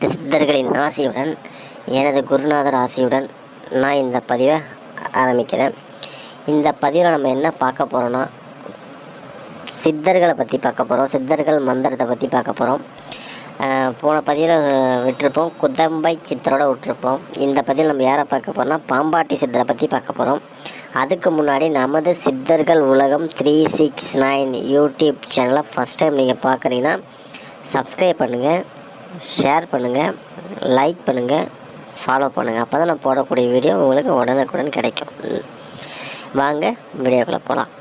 18 சித்தர்களின் ஆசியுடன் எனது குருநாதர் ஆசியுடன் நான் இந்த பதிவை ஆரம்பிக்கிறேன். இந்த பதிவில் நம்ம என்ன பார்க்க போகிறோன்னா, சித்தர்களை பற்றி பார்க்க போகிறோம். சித்தர்கள் மந்திரத்தை பற்றி பார்க்க போகிறோம். போன பதிவில் விட்டுருப்போம், குதம்பை சித்தரோட விட்டுருப்போம். இந்த பதிவில் நம்ம யாரை பார்க்க போகிறோம்னா, பாம்பாட்டி சித்தரை பற்றி பார்க்க போகிறோம். அதுக்கு முன்னாடி நமது சித்தர்கள் உலகம் 369 யூடியூப் சேனலை ஃபஸ்ட் டைம் நீங்கள் பார்க்குறீங்கன்னா சப்ஸ்கிரைப் பண்ணுங்கள், ஷேர் பண்ணுங்கள், லைக் பண்ணுங்கள், ஃபாலோ பண்ணுங்கள். அப்போ தான் நான் போடக்கூடிய வீடியோ உங்களுக்கு உடனுக்குடன் கிடைக்கும். வாங்க வீடியோக்குள்ளே போகலாம்.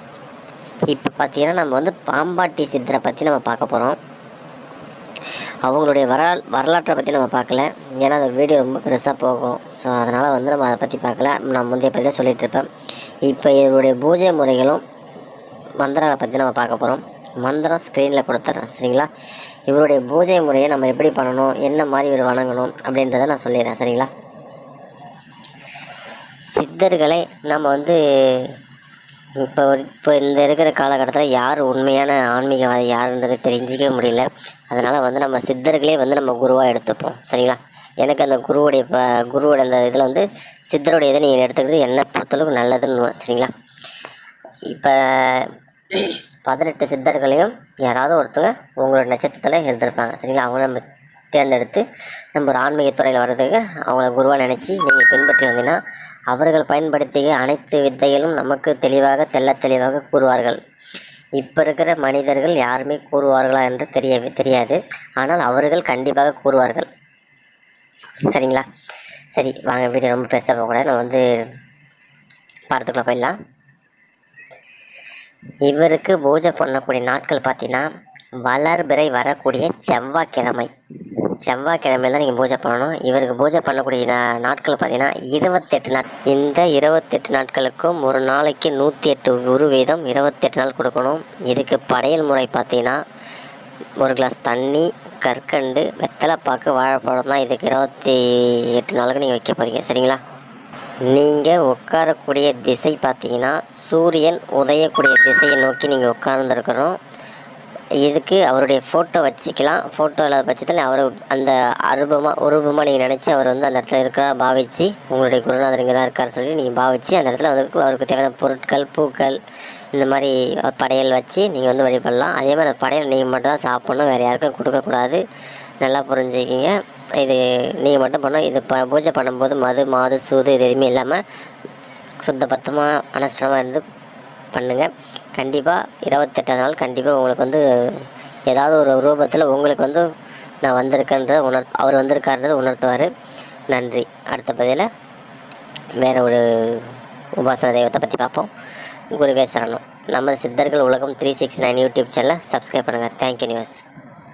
இப்போ பார்த்தீங்கன்னா நம்ம பாம்பாட்டி சித்தரை பற்றி நம்ம பார்க்க போகிறோம். அவங்களுடைய வரலாற்றை பற்றி நம்ம பார்க்கல, ஏன்னா அந்த வீடியோ ரொம்ப பெருசாக போகும். ஸோ அதனால் நம்ம அதை பற்றி பார்க்கல. நான் முந்தைய பதில் சொல்லிகிட்ருப்பேன். இப்போ இவருடைய பூஜை முறைகளும் மந்திரங்களை பற்றி நம்ம பார்க்க போகிறோம். மந்திரம் ஸ்க்ரீனில் கொடுத்துட்றேன், சரிங்களா? இவருடைய பூஜை முறையை நம்ம எப்படி பண்ணணும், என்ன மாதிரி இவர் வணங்கணும் அப்படின்றத நான் சொல்லிடுறேன், சரிங்களா? சித்தர்களை நம்ம இப்போ இந்த இருக்கிற காலகட்டத்தில் யார் உண்மையான ஆன்மீகவாதி யாருன்றது தெரிஞ்சிக்கவே முடியல. அதனால் நம்ம சித்தர்களே நம்ம குருவாக எடுத்துப்போம், சரிங்களா? எனக்கு அந்த குருவோட அந்த இதில் சித்தருடைய இதை நீங்கள் எடுத்துக்கிறது என்னை பொறுத்தளவுக்கு நல்லதுன்னு, சரிங்களா? இப்போ 18 சித்தர்களையும் யாராவது ஒருத்தங்க உங்களோட நட்சத்திரத்தில் இருந்திருப்பாங்க, சரிங்களா? அவங்க நம்ம தேர்ந்தெடுத்து நம்ம ஒரு ஆன்மீகத்துறையில் வர்றதுக்கு அவங்கள குருவாக நினச்சி நீங்கள் பின்பற்றி வந்தீங்கன்னா அவர்கள் பயன்படுத்திய அனைத்து வித்தைகளும் நமக்கு தெளிவாக கூறுவார்கள். இப்போ இருக்கிற மனிதர்கள் யாருமே கூறுவார்களா என்று தெரியாது. ஆனால் அவர்கள் கண்டிப்பாக கூறுவார்கள், சரிங்களா? சரி, வாங்க வீடியோ ரொம்ப பேச போகக்கூடாது. நான் படத்துக்குள்ளே போயிடலாம். இவருக்கு பூஜை பண்ணக்கூடிய நாட்கள் பார்த்தீங்கன்னா வளர்பிறை வரக்கூடிய செவ்வாய்க்கிழமையில் தான் நீங்கள் பூஜை பண்ணணும். இவருக்கு பூஜை பண்ணக்கூடிய நாட்கள் பார்த்தீங்கன்னா 28 நாள். இந்த 28 நாட்களுக்கும் ஒரு நாளைக்கு 108 உரு வீதம் 28 நாள் கொடுக்கணும். இதுக்கு படையல் முறை பார்த்தீங்கன்னா ஒரு கிளாஸ் தண்ணி, கற்கண்டு, வெத்தலைப்பாக்கு, வாழைப்பழம் தான் இதுக்கு 28 நாளுக்கு நீங்கள் வைக்க போகிறீங்க, சரிங்களா? நீங்கள் உட்காரக்கூடிய திசை பார்த்தீங்கன்னா சூரியன் உதயக்கூடிய திசையை நோக்கி நீங்கள் உட்கார்ந்துருக்கிறோம். இதுக்கு அவருடைய ஃபோட்டோ வச்சுக்கலாம். ஃபோட்டோ இல்லாத பட்சத்தில் அவர் அந்த உருவமாக நீங்கள் நினச்சி அவர் அந்த இடத்துல இருக்கிற பாவிச்சு, உங்களுடைய குருநாதர் இங்கே தான் இருக்கார் சொல்லி நீங்கள் பாவிச்சு அந்த இடத்துல அவருக்கு தேவையான பொருட்கள், பூக்கள், இந்த மாதிரி படையல் வச்சு நீங்கள் வழிபடலாம். அதே மாதிரி அந்த படையல் நீங்கள் மட்டும் தான் சாப்பிட்ணும், வேறு யாருக்கும் கொடுக்கக்கூடாது. நல்லா புரிஞ்சுக்கிங்க. இது நீங்கள் மட்டும் பண்ணணும். இது பூஜை பண்ணும்போது மாது, சூது இது எதுவுமே இல்லாமல் சுத்தபத்தமாக அனுஷ்டமாக இருந்து பண்ணுங்கள். கண்டிப்பாக 28 நாள் கண்டிப்பாக உங்களுக்கு ஏதாவது ஒரு ரூபத்தில் உங்களுக்கு நான் வந்திருக்கேன்றதை அவர் வந்திருக்காருன்றதை உணர்த்துவார். நன்றி. அடுத்த பதிவில் வேறு ஒரு உபாசன தெய்வத்தை பற்றி பார்ப்போம். குருவே சரணம். நம்ம சித்தர்கள் உலகம் 369 யூடியூப் சேனலை சப்ஸ்கிரைப் பண்ணுங்கள். Thank you news.